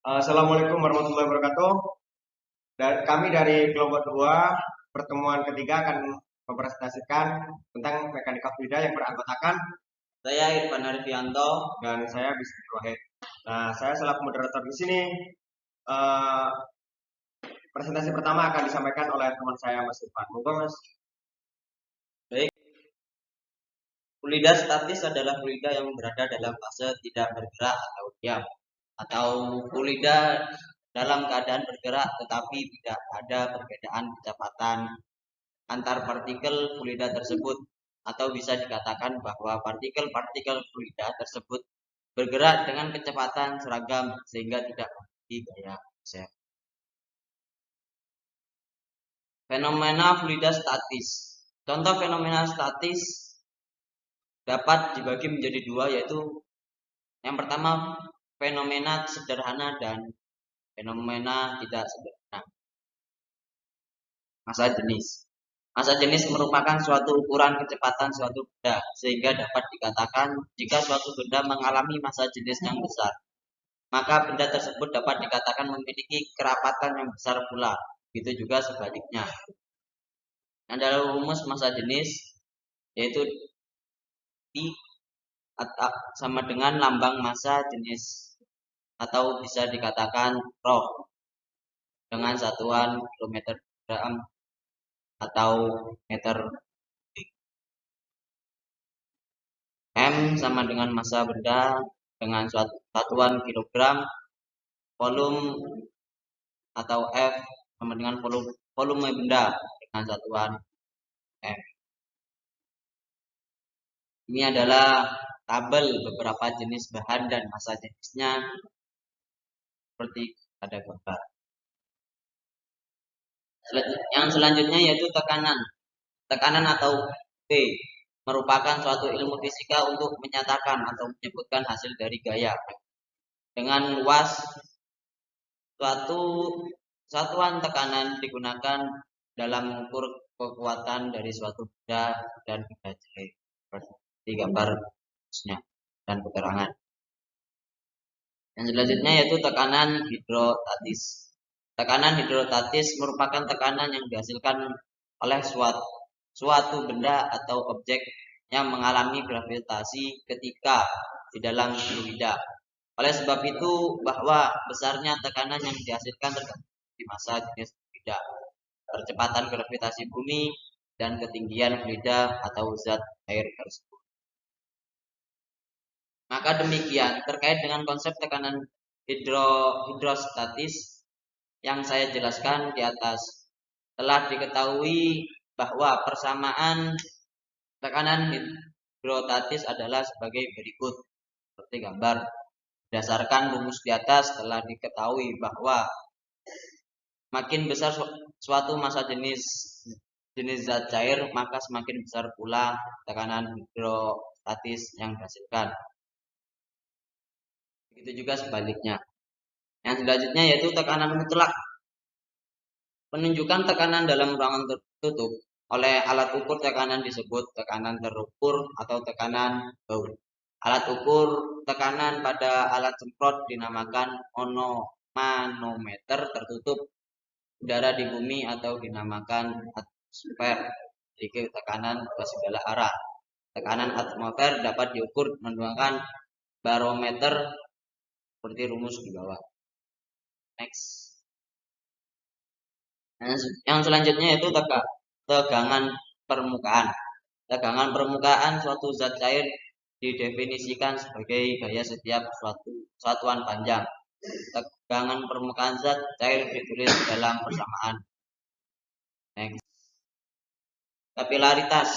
Assalamualaikum warahmatullahi wabarakatuh. Kami dari kelompok 2 pertemuan ketiga akan mempresentasikan tentang mekanika fluida yang beranggotakan Saya Irfan Arfianto. dan saya Bisri Wahid. Nah, saya selaku moderator di sini. eh, Presentasi pertama akan disampaikan oleh teman saya Mas Irfan. Monggo Mas. Baik, fluida statis adalah fluida yang berada dalam fase tidak bergerak atau diam, atau fluida dalam keadaan bergerak tetapi tidak ada perbedaan kecepatan antar partikel fluida tersebut, atau bisa dikatakan bahwa partikel-partikel fluida tersebut bergerak dengan kecepatan seragam sehingga tidak memiliki gaya geser. Fenomena fluida statis. Contoh fenomena statis dapat dibagi menjadi dua, yaitu yang pertama fenomena sederhana dan fenomena tidak sederhana. Massa jenis. Massa jenis merupakan suatu ukuran kecepatan suatu benda, sehingga dapat dikatakan jika suatu benda mengalami massa jenis yang besar, maka benda tersebut dapat dikatakan memiliki kerapatan yang besar pula. Begitu juga sebaliknya. Adalah rumus massa jenis, yaitu I sama dengan lambang massa jenis, atau bisa dikatakan rho dengan satuan kilometer gram atau meter. M sama dengan massa benda dengan satuan kilogram. Volume atau F sama dengan volume benda dengan satuan M. Ini adalah tabel beberapa jenis bahan dan massa jenisnya seperti pada gambar. Yang selanjutnya yaitu tekanan. Tekanan atau P merupakan suatu ilmu fisika untuk menyatakan atau menyebutkan hasil dari gaya. Dengan luas, suatu satuan tekanan digunakan dalam mengukur kekuatan dari suatu benda dan benda cair. Di gambar dan keterangan. Yang selanjutnya yaitu tekanan hidrostatis. Tekanan hidrostatis merupakan tekanan yang dihasilkan oleh suatu benda atau objek yang mengalami gravitasi ketika di dalam fluida. Oleh sebab itu, bahwa besarnya tekanan yang dihasilkan tergantung di massa jenis fluida, percepatan gravitasi bumi, dan ketinggian fluida atau zat air tersebut. Maka demikian terkait dengan konsep tekanan hidrostatis yang saya jelaskan di atas. Telah diketahui bahwa persamaan tekanan hidrostatis adalah sebagai berikut. Seperti gambar. Berdasarkan rumus di atas telah diketahui bahwa makin besar suatu massa jenis zat cair, maka semakin besar pula tekanan hidrostatis yang dihasilkan. Begitu juga sebaliknya. Yang selanjutnya yaitu tekanan mutlak. Penunjukan tekanan dalam ruangan tertutup oleh alat ukur tekanan disebut tekanan terukur atau tekanan baut. Alat ukur tekanan pada alat semprot dinamakan manometer tertutup udara di bumi atau dinamakan atmosfer. Jadi tekanan ke segala arah. Tekanan atmosfer dapat diukur menggunakan barometer seperti rumus di bawah. Next. Yang selanjutnya yaitu tegangan permukaan. Tegangan permukaan suatu zat cair didefinisikan sebagai gaya setiap satuan panjang. Tegangan permukaan zat cair ditulis dalam persamaan. Next. Kapilaritas.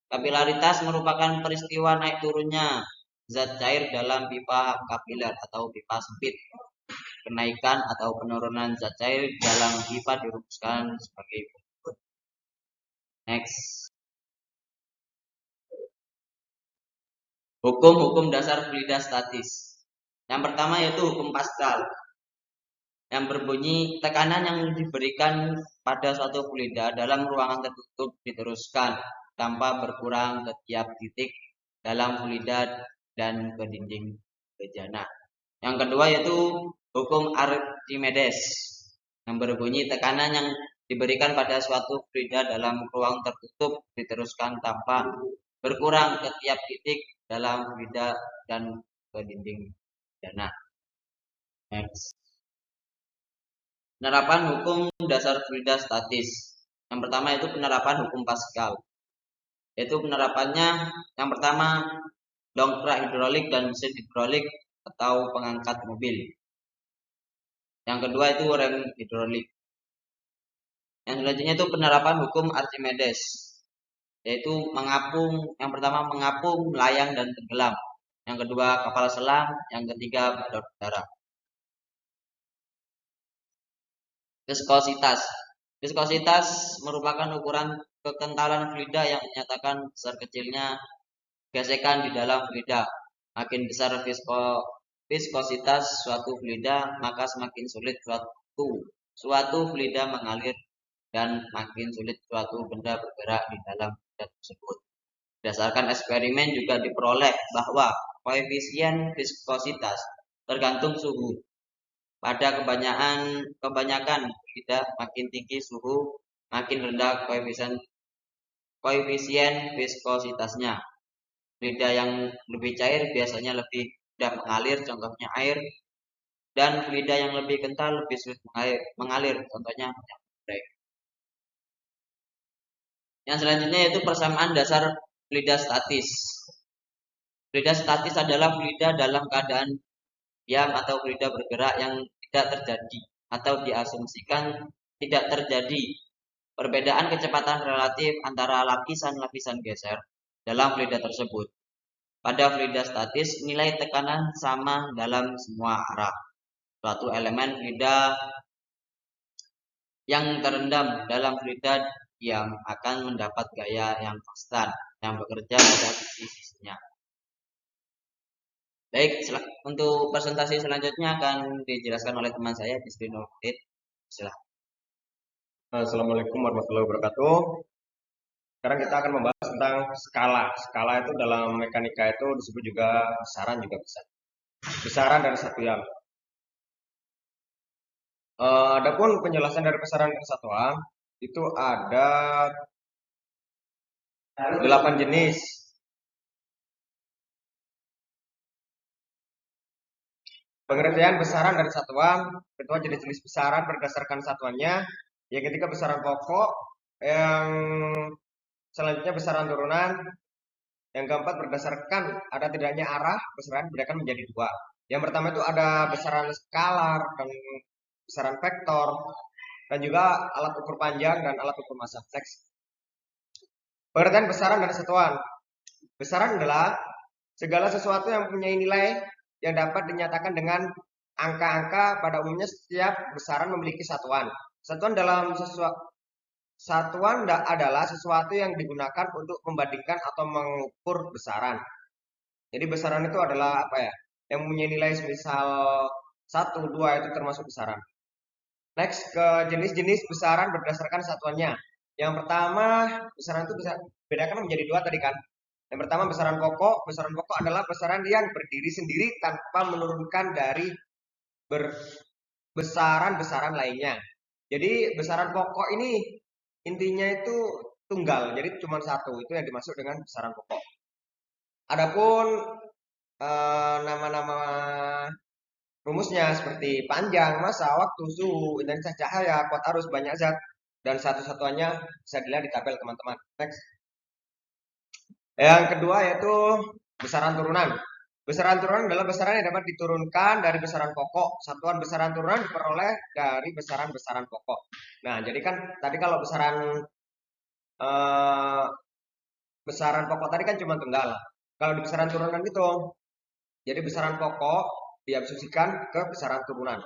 Kapilaritas merupakan peristiwa naik turunnya zat cair dalam pipa kapiler atau pipa sempit. Kenaikan atau penurunan zat cair dalam pipa dirumuskan sebagai berikut. Next. Hukum-hukum dasar fluida statis. Yang pertama yaitu hukum Pascal, yang berbunyi tekanan yang diberikan pada suatu fluida dalam ruangan tertutup diteruskan tanpa berkurang ke tiap titik dalam fluida dan ke dinding bejana. Yang kedua yaitu hukum Archimedes yang berbunyi tekanan yang diberikan pada suatu fluida dalam ruang tertutup diteruskan tanpa berkurang ke tiap titik dalam fluida dan ke dinding dana. Next. Penerapan hukum dasar fluida statis. Yang pertama itu penerapan hukum Pascal. Yaitu penerapannya yang pertama dongkrak hidrolik dan mesin hidrolik atau pengangkat mobil. Yang kedua itu rem hidrolik. Yang selanjutnya itu penerapan hukum Archimedes, yaitu yang pertama mengapung, melayang dan tenggelam. Yang kedua kapal selam, yang ketiga balon udara. Viskositas. Viskositas merupakan ukuran kekentalan fluida yang menyatakan besar kecilnya gesekan di dalam fluida. Makin besar viskositas suatu fluida, maka semakin sulit suatu fluida mengalir dan makin sulit suatu benda bergerak di dalam fluida tersebut. Berdasarkan eksperimen juga diperoleh bahwa koefisien viskositas tergantung suhu. Pada kebanyakan fluida makin tinggi suhu, makin rendah koefisien viskositasnya. Fluida yang lebih cair biasanya lebih mudah mengalir, contohnya air. Dan fluida yang lebih kental lebih sulit mengalir, contohnya minyak goreng. Yang selanjutnya yaitu persamaan dasar fluida statis. Fluida statis adalah fluida dalam keadaan diam atau fluida bergerak yang tidak terjadi atau diasumsikan tidak terjadi perbedaan kecepatan relatif antara lapisan-lapisan geser dalam fluida tersebut. Pada fluida statis, nilai tekanan sama dalam semua arah. Suatu elemen fluida yang terendam dalam fluida diam akan mendapat gaya yang konstan yang bekerja pada sisi-sisinya. Baik, untuk presentasi selanjutnya akan dijelaskan oleh teman saya di screen update. Silahkan. Assalamualaikum warahmatullahi wabarakatuh. Sekarang kita akan membahas tentang skala. Skala itu dalam mekanika itu disebut juga besaran juga bisa. Besaran dari satuan. Adapun penjelasan dari besaran dan kesatuan itu ada 8 jenis. Pengertian besaran dari satuan, kedua jenis-jenis besaran berdasarkan satuannya, yang ketiga besaran pokok, yang selanjutnya besaran turunan, yang keempat berdasarkan ada tidaknya arah, besaran dibedakan menjadi dua. Yang pertama itu ada besaran skalar dan besaran vektor, dan juga alat ukur panjang dan alat ukur massa. Next. Pengertian besaran dari satuan. Besaran adalah segala sesuatu yang mempunyai nilai yang dapat dinyatakan dengan angka-angka. Pada umumnya setiap besaran memiliki satuan. Satuan adalah sesuatu yang digunakan untuk membandingkan atau mengukur besaran. Jadi besaran itu adalah apa ya? Yang mempunyai nilai semisal 1, 2 itu termasuk besaran. Next, ke jenis-jenis besaran berdasarkan satuannya. Yang pertama, besaran itu bisa bedakan menjadi dua tadi kan. Yang pertama besaran pokok. Besaran pokok adalah besaran yang berdiri sendiri tanpa menurunkan dari besaran-besaran lainnya. Jadi besaran pokok ini intinya itu tunggal, jadi cuma satu. Itu yang dimaksud dengan besaran pokok. Adapun nama-nama rumusnya seperti panjang, massa, waktu, suhu, intensitas cahaya, kuat arus, banyak zat, dan satu-satuannya bisa dilihat di tabel teman-teman. Next. Yang kedua yaitu besaran turunan. Besaran turunan adalah besaran yang dapat diturunkan dari besaran pokok. Satuan besaran turunan diperoleh dari besaran-besaran pokok. Nah, jadi kan tadi kalau besaran pokok tadi kan cuma tunggal. Kalau di besaran turunan itu, jadi besaran pokok diabsorpsikan ke besaran turunan.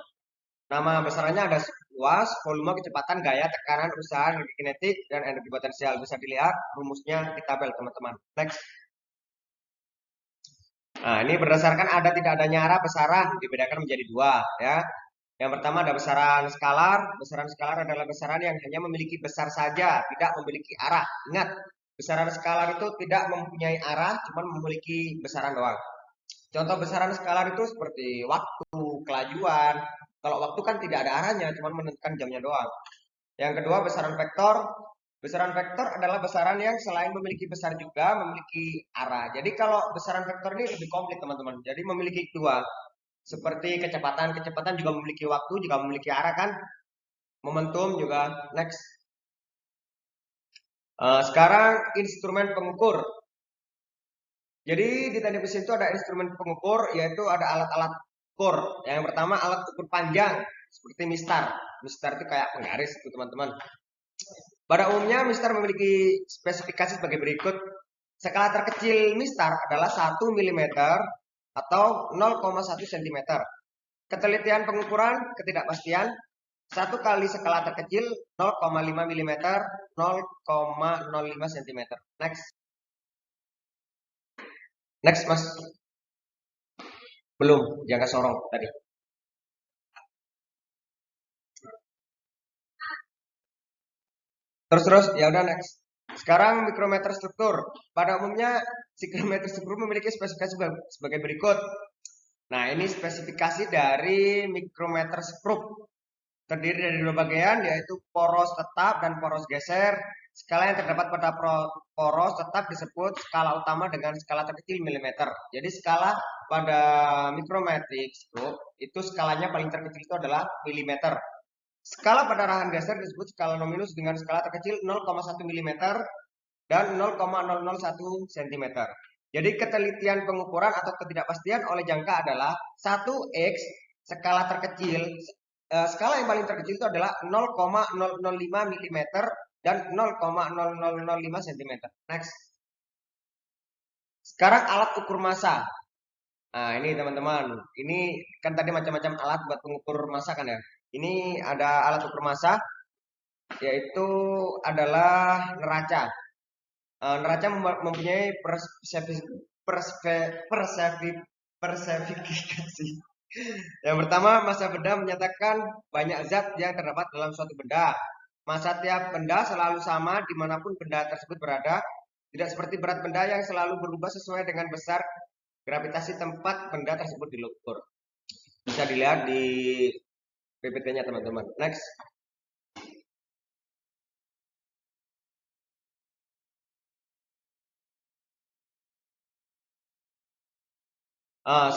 Nama besarannya ada luas, volume, kecepatan, gaya, tekanan, usaha, energi kinetik, dan energi potensial. Bisa dilihat rumusnya di tabel, teman-teman. Next. Nah, ini berdasarkan ada tidak adanya arah besaran dibedakan menjadi dua, ya. Yang pertama ada besaran skalar. Besaran skalar adalah besaran yang hanya memiliki besar saja, tidak memiliki arah. Ingat, besaran skalar itu tidak mempunyai arah, cuma memiliki besaran doang. Contoh besaran skalar itu seperti waktu, kelajuan, Kalau waktu kan tidak ada arahnya, cuma menentukan jamnya doang. Yang kedua, besaran vektor. Besaran vektor adalah besaran yang selain memiliki besar juga memiliki arah. Jadi kalau besaran vektor ini lebih komplit teman-teman. Jadi memiliki dua. Seperti kecepatan, kecepatan juga memiliki waktu, juga memiliki arah kan. Momentum juga. Next. Sekarang instrumen pengukur. Jadi di teknik mesin itu ada instrumen pengukur, yaitu ada alat-alat ukur. Yang pertama alat ukur panjang, seperti mistar. Mistar itu kayak penggaris itu teman-teman. Pada umumnya mistar memiliki spesifikasi sebagai berikut. Skala terkecil mistar adalah 1 mm atau 0,1 cm. Ketelitian pengukuran ketidakpastian 1 kali skala terkecil 0,5 mm 0,05 cm. Next. Next, Mas. Belum, jangka sorong tadi. Terus, ya udah next. Sekarang mikrometer struktur. Pada umumnya mikrometer struktur memiliki spesifikasi sebagai berikut. Nah, ini spesifikasi dari mikrometer struktur. Terdiri dari dua bagian, yaitu poros tetap dan poros geser. Skala yang terdapat pada poros tetap disebut skala utama dengan skala terkecil milimeter. Jadi skala pada mikrometrik struktur itu skalanya paling terkecil itu adalah milimeter. Skala pada arahan geser disebut skala nominus dengan skala terkecil 0,1 mm dan 0,001 cm. Jadi ketelitian pengukuran atau ketidakpastian oleh jangka adalah 1x skala terkecil. Skala yang paling terkecil itu adalah 0,005 mm dan 0,0005 cm. Next. Sekarang alat ukur massa. Nah, ini teman-teman. Ini kan tadi macam-macam alat buat mengukur massa kan ya. Ini ada alat ukur massa, yaitu adalah neraca. Neraca mempunyai persepsifikasi. Yang pertama, massa benda menyatakan banyak zat yang terdapat dalam suatu benda. Massa tiap benda selalu sama dimanapun benda tersebut berada. Tidak seperti berat benda yang selalu berubah sesuai dengan besar gravitasi tempat benda tersebut diukur. Bisa dilihat di PPT-nya teman-teman. Next.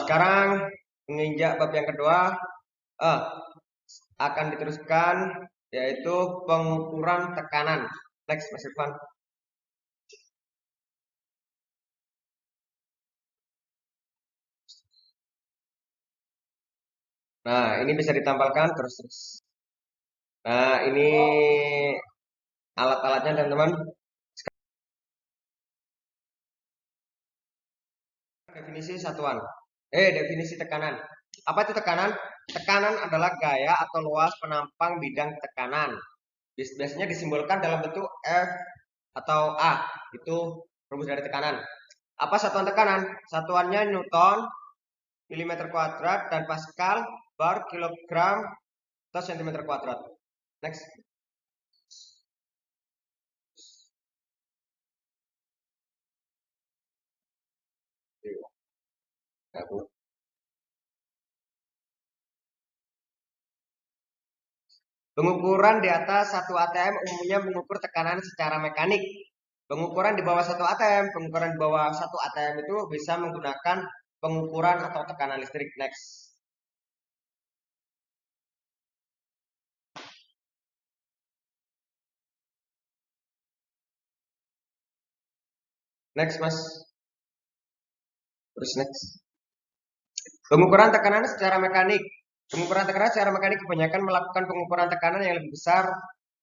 Sekarang menginjak bab yang kedua akan diteruskan, yaitu pengukuran tekanan. Next, Mas Irfan. Nah, ini bisa ditampilkan terus. Nah, ini alat-alatnya teman-teman. Definisi satuan. Definisi tekanan. Apa itu tekanan? Tekanan adalah gaya atau luas penampang bidang tekanan. Biasanya disimbolkan dalam bentuk F atau A. Itu rumus dari tekanan. Apa satuan tekanan? Satuannya Newton, milimeter kuadrat, dan Pascal, bar, kilogram, atau sentimeter kuadrat. Next. Pengukuran di atas 1 atm umumnya mengukur tekanan secara mekanik. Pengukuran di bawah 1 atm, pengukuran di bawah 1 atm itu bisa menggunakan pengukuran atau tekanan listrik. Next. Next, Mas. Terus next. Pengukuran tekanan secara mekanik. Pengukuran tekanan secara mekanik kebanyakan melakukan pengukuran tekanan yang lebih besar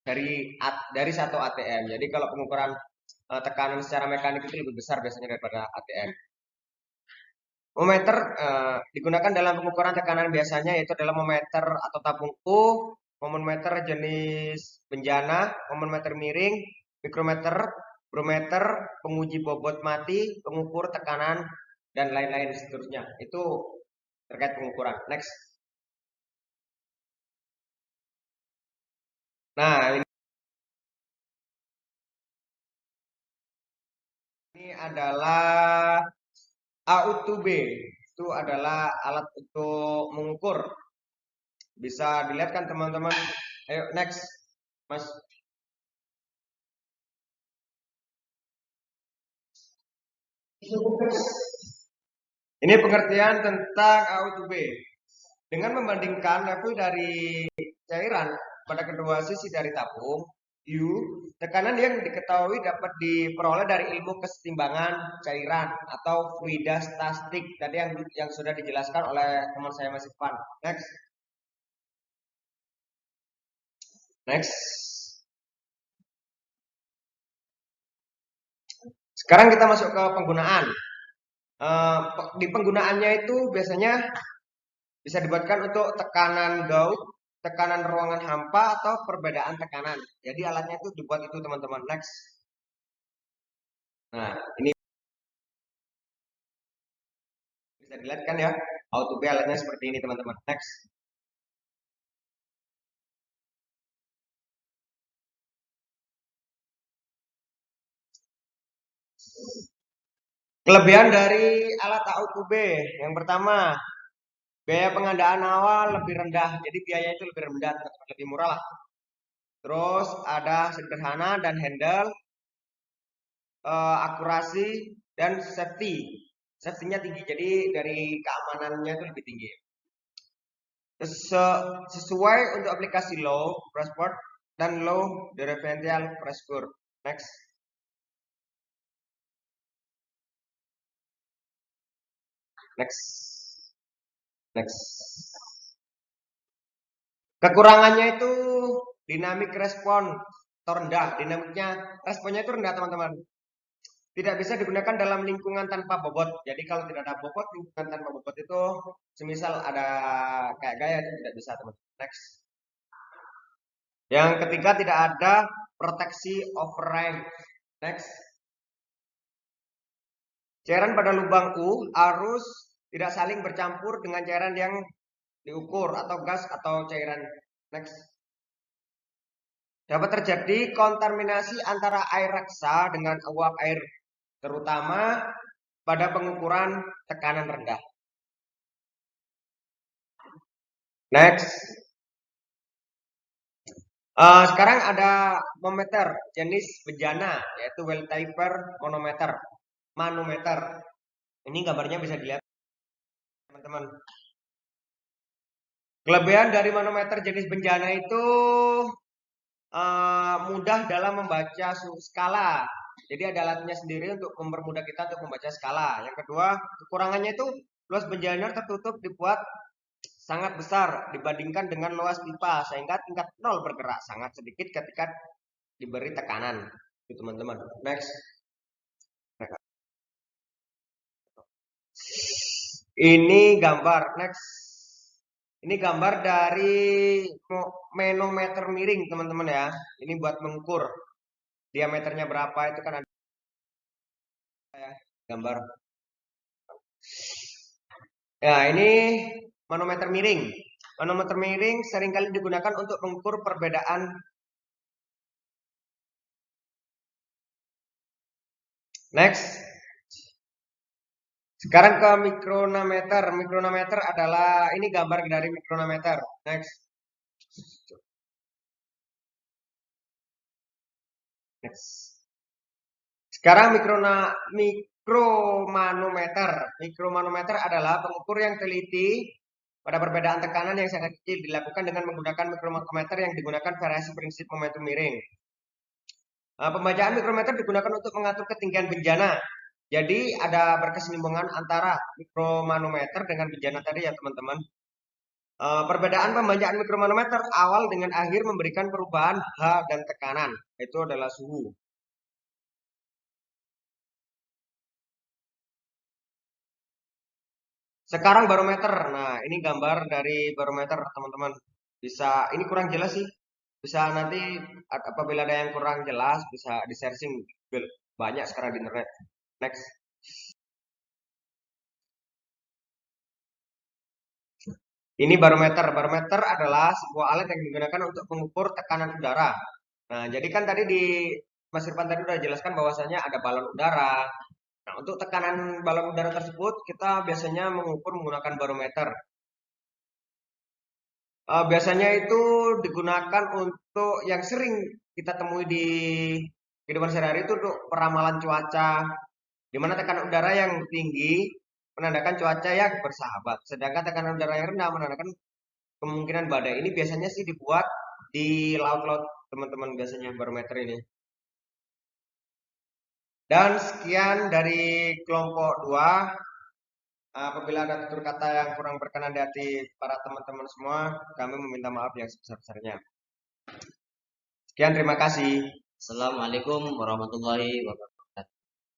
dari 1 atm. Jadi kalau pengukuran tekanan secara mekanik itu lebih besar biasanya daripada atm. Mometer digunakan dalam pengukuran tekanan biasanya yaitu adalah mometer atau tabung U, mometer jenis benjana, mometer miring, mikrometer, barometer, penguji bobot mati, pengukur tekanan, dan lain-lain seterusnya. Itu terkait pengukuran. Next. Nah, ini adalah A U B. Itu adalah alat untuk mengukur. Bisa dilihat kan teman-teman? Ayo next, Mas. Ini pengertian tentang A to B. Dengan membandingkan level dari cairan pada kedua sisi dari tabung U, tekanan yang diketahui dapat diperoleh dari ilmu kesetimbangan cairan atau fluidostastik tadi yang sudah dijelaskan oleh teman saya Mas Irfan. Next. Next. Sekarang kita masuk ke penggunaan. Di penggunaannya itu biasanya bisa dibuatkan untuk tekanan gaut, tekanan ruangan hampa, atau perbedaan tekanan. Jadi alatnya itu dibuat itu teman-teman. Next. Nah, ini bisa dilihat kan ya, auto B alatnya seperti ini teman-teman. Next. Kelebihan dari alat auto B, yang pertama, biaya pengadaan awal lebih rendah. Jadi biaya itu lebih rendah, lebih murah lah. Terus ada sederhana dan handle, akurasi, dan safety. Safety-nya tinggi, jadi dari keamanannya itu lebih tinggi. Sesuai untuk aplikasi low pressure dan low differential pressure. Next. Next. Next. Kekurangannya itu dinamik respon atau rendah. Dinamiknya responnya itu rendah teman-teman. Tidak bisa digunakan dalam lingkungan tanpa bobot. Jadi kalau tidak ada bobot, lingkungan tanpa bobot itu semisal ada kayak gaya itu tidak bisa teman-teman. Next. Yang ketiga tidak ada proteksi overrange. Next. Cairan pada lubang U harus tidak saling bercampur dengan cairan yang diukur atau gas atau cairan. Next. Dapat terjadi kontaminasi antara air reksa dengan uap air, terutama pada pengukuran tekanan rendah. Next. Sekarang ada manometer jenis bejana, yaitu well taper manometer. Manometer. Ini gambarnya bisa dilihat, teman-teman. Kelebihan dari manometer jenis bejana itu mudah dalam membaca skala. Jadi ada alatnya sendiri untuk mempermudah kita untuk membaca skala. Yang kedua, kekurangannya itu luas bejana tertutup dibuat sangat besar dibandingkan dengan luas pipa sehingga tingkat nol bergerak sangat sedikit ketika diberi tekanan. Itu teman-teman. Next. Ini gambar. Next. Ini gambar dari manometer miring teman-teman ya. Ini buat mengukur diameternya berapa itu kan ada ya, gambar. Ya, ini manometer miring. Manometer miring seringkali digunakan untuk mengukur perbedaan. Next. Sekarang ke mikronometer. Mikronometer adalah ini gambar dari mikronometer. Next. Next. Sekarang mikromanometer. Mikromanometer adalah pengukur yang teliti pada perbedaan tekanan yang sangat kecil dilakukan dengan menggunakan mikromanometer yang digunakan variasi prinsip momentum miring. Pembacaan mikrometer digunakan untuk mengatur ketinggian bencana. Jadi ada berkesinambungan antara mikromanometer dengan bencana tadi ya teman-teman. Perbedaan pembacaan mikromanometer awal dengan akhir memberikan perubahan H dan tekanan. Itu adalah suhu. Sekarang barometer. Nah, ini gambar dari barometer teman-teman. Bisa, ini kurang jelas sih. Bisa nanti apabila ada yang kurang jelas bisa di searching Google. Banyak sekarang di internet. Next. Ini barometer. Barometer adalah sebuah alat yang digunakan untuk mengukur tekanan udara. Nah, jadi kan tadi di Mas Irfan tadi udah jelaskan bahwasanya ada balon udara. Nah, untuk tekanan balon udara tersebut kita biasanya mengukur menggunakan barometer. Biasanya itu digunakan untuk yang sering kita temui di kehidupan sehari-hari itu untuk peramalan cuaca, di mana tekanan udara yang tinggi menandakan cuaca yang bersahabat, sedangkan tekanan udara yang rendah menandakan kemungkinan badai. Ini biasanya sih dibuat di laut-laut teman-teman biasanya barometer ini. Dan sekian dari kelompok 2. Apabila ada tutur kata yang kurang berkenan di hati para teman-teman semua, kami meminta maaf yang sebesar-besarnya. Sekian, terima kasih. Assalamualaikum warahmatullahi wabarakatuh.